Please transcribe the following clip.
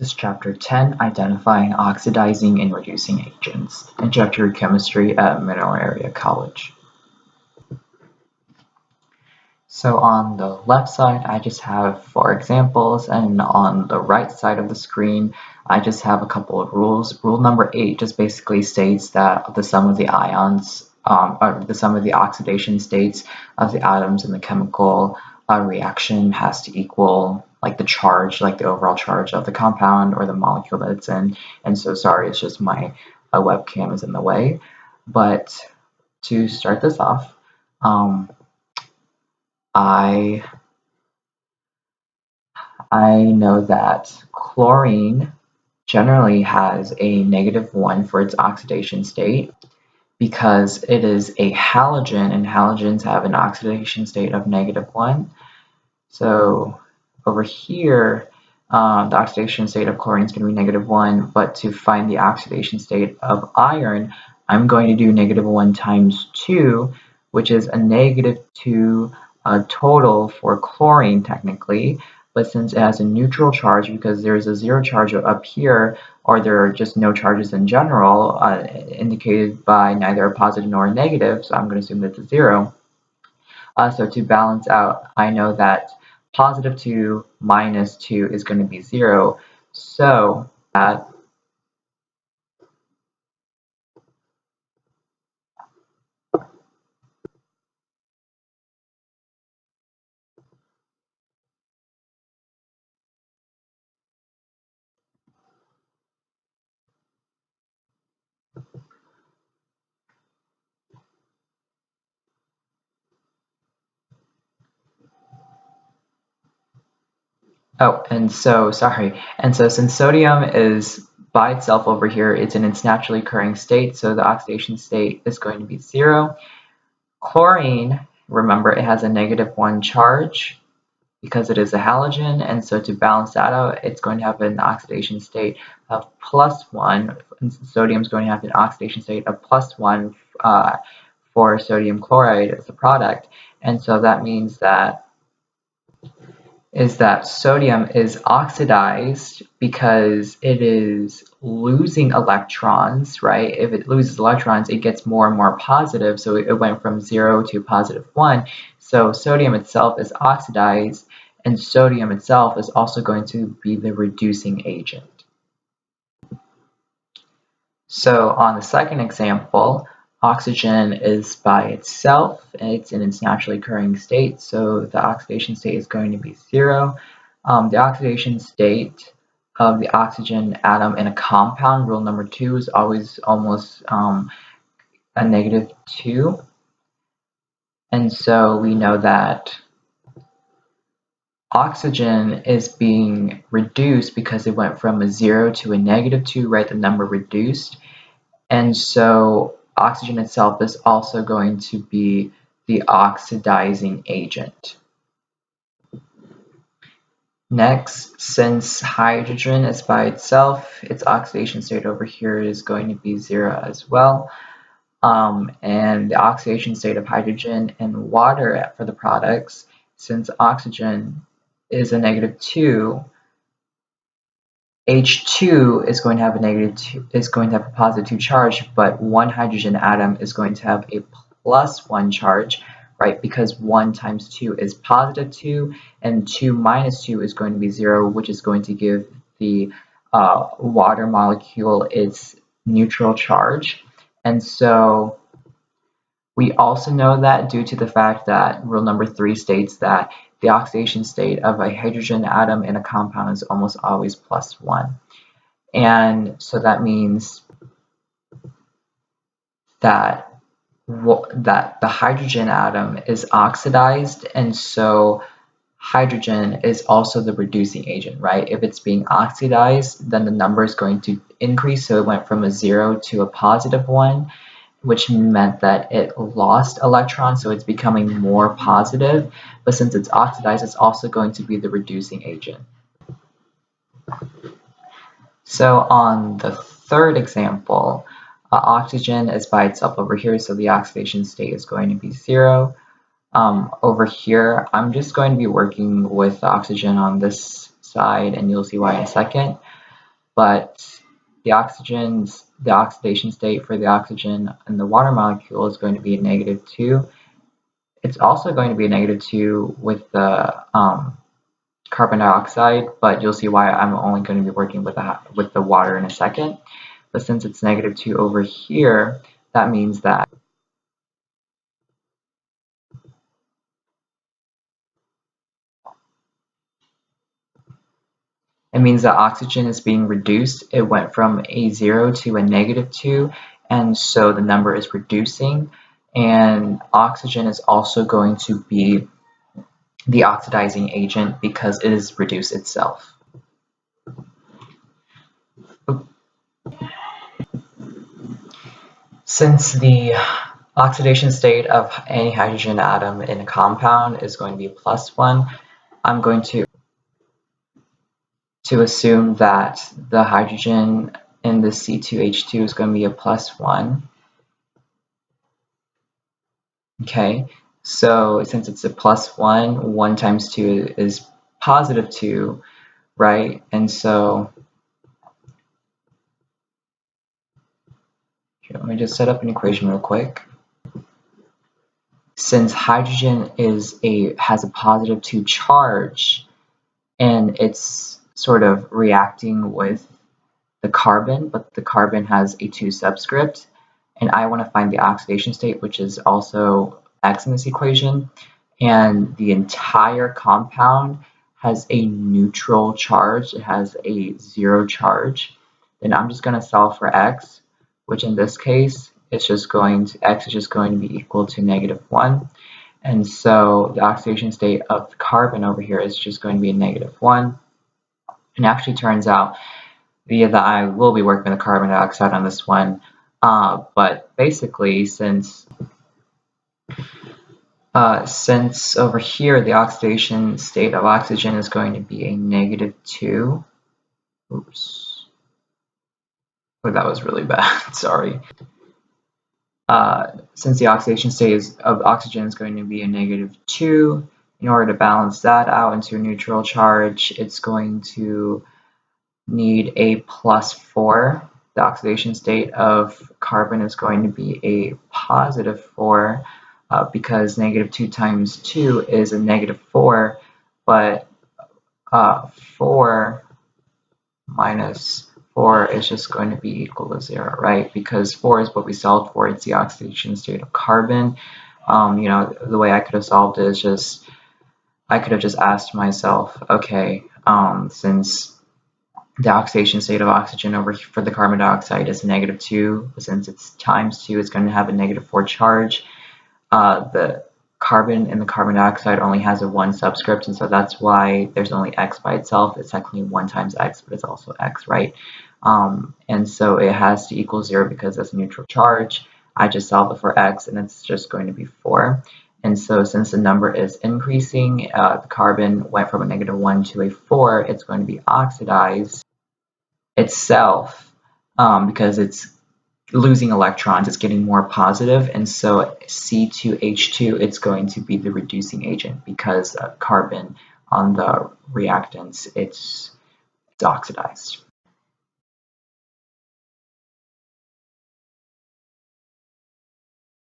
This is Chapter 10, Identifying Oxidizing and Reducing Agents, Introductory Chemistry at Mineral Area College. So on the left side, I just have 4 examples, and on the right side of the screen, I just have a couple of rules. Rule number 8 just basically states that the sum of the ions, or the sum of the oxidation states of the atoms in the chemical reaction has to equal like the charge, like the overall charge of the compound or the molecule that it's in. And so sorry, it's just my webcam is in the way. But to start this off, I know that chlorine generally has a -1 for its oxidation state because it is a halogen, and halogens have an oxidation state of -1. So over here, the oxidation state of chlorine is going to be -1, but to find the oxidation state of iron, I'm going to do -1 times 2, which is a -2 total for chlorine technically, but since it has a neutral charge because there's a 0 charge up here, or there are just no charges in general, indicated by neither a positive nor a negative, so I'm going to assume that it's a 0. So to balance out, I know that +2 minus 2 is going to be 0, so that and so since sodium is by itself over here, it's in its naturally occurring state, so the oxidation state is going to be 0. Chlorine, remember, it has a -1 charge because it is a halogen, and so to balance that out, it's going to have an oxidation state of +1. Sodium is going to have an oxidation state of +1 for sodium chloride as a product, and so that means that sodium is oxidized because it is losing electrons, right? If it loses electrons, it gets more and more positive, so it went from 0 to +1. So sodium itself is oxidized, and sodium itself is also going to be the reducing agent. So on the second example, oxygen is by itself, and it's in its naturally occurring state, so the oxidation state is going to be 0. The oxidation state of the oxygen atom in a compound, rule number 2, is always almost a -2. And so we know that oxygen is being reduced because it went from a 0 to a -2, right? The number reduced. And so oxygen itself is also going to be the oxidizing agent. Next, since hydrogen is by itself, its oxidation state over here is going to be 0 as well. And the oxidation state of hydrogen and water for the products, since oxygen is a -2, H2 is going to have a +2 charge, but one hydrogen atom is going to have a +1 charge, right? Because 1 times 2 is +2, and 2 minus 2 is going to be 0, which is going to give the water molecule its neutral charge. And so we also know that due to the fact that rule number 3 states that the oxidation state of a hydrogen atom in a compound is almost always +1. And so that means that the hydrogen atom is oxidized, and so hydrogen is also the reducing agent, right? If it's being oxidized, then the number is going to increase, so it went from a 0 to a +1, which meant that it lost electrons, so it's becoming more positive. But since it's oxidized, it's also going to be the reducing agent. So on the third example, oxygen is by itself over here, so the oxidation state is going to be 0. Over here, I'm just going to be working with oxygen on this side, and you'll see why in a second. but the oxidation state for the oxygen in the water molecule is going to be a -2. It's also going to be a -2 with the carbon dioxide, but you'll see why I'm only going to be working with the water in a second. But since it's -2 over here, that means that oxygen is being reduced. It went from a 0 to a -2, and so the number is reducing, and oxygen is also going to be the oxidizing agent because it is reduced itself. Since the oxidation state of any hydrogen atom in a compound is going to be +1, I'm going to assume that the hydrogen in the C2H2 is going to be a +1. Okay, so since it's a +1, 1 times 2 is +2, right? And so here, let me just set up an equation real quick. Since hydrogen has a +2 charge, and it's sort of reacting with the carbon, but the carbon has a 2 subscript, and I want to find the oxidation state, which is also X in this equation, and the entire compound has a neutral charge, it has a 0 charge, then I'm just going to solve for X, which in this case X is just going to be equal to -1. And so the oxidation state of the carbon over here is just going to be a -1. And it actually turns out that I will be working with the carbon dioxide on this one. But basically, since over here the oxidation state of oxygen is going to be a -2. Oops. Oh, that was really bad. Sorry. Since the oxidation state of oxygen is going to be a -2, in order to balance that out into a neutral charge, it's going to need a +4. The oxidation state of carbon is going to be a +4 because -2 times 2 is a -4, but 4 minus 4 is just going to be equal to 0, right? Because 4 is what we solved for. It's the oxidation state of carbon. The way I could have solved it is I could have just asked myself, okay, since the oxidation state of oxygen for the carbon dioxide is -2, since it's times 2, it's going to have a -4 charge. The carbon in the carbon dioxide only has a 1 subscript, and so that's why there's only X by itself. It's technically 1 times X, but it's also X, right? And so it has to equal 0 because that's a neutral charge. I just solved it for X, and it's just going to be 4. And so since the number is increasing, the carbon went from a -1 to a 4, it's going to be oxidized itself because it's losing electrons, it's getting more positive, and so C2H2, it's going to be the reducing agent because carbon on the reactants, it's oxidized.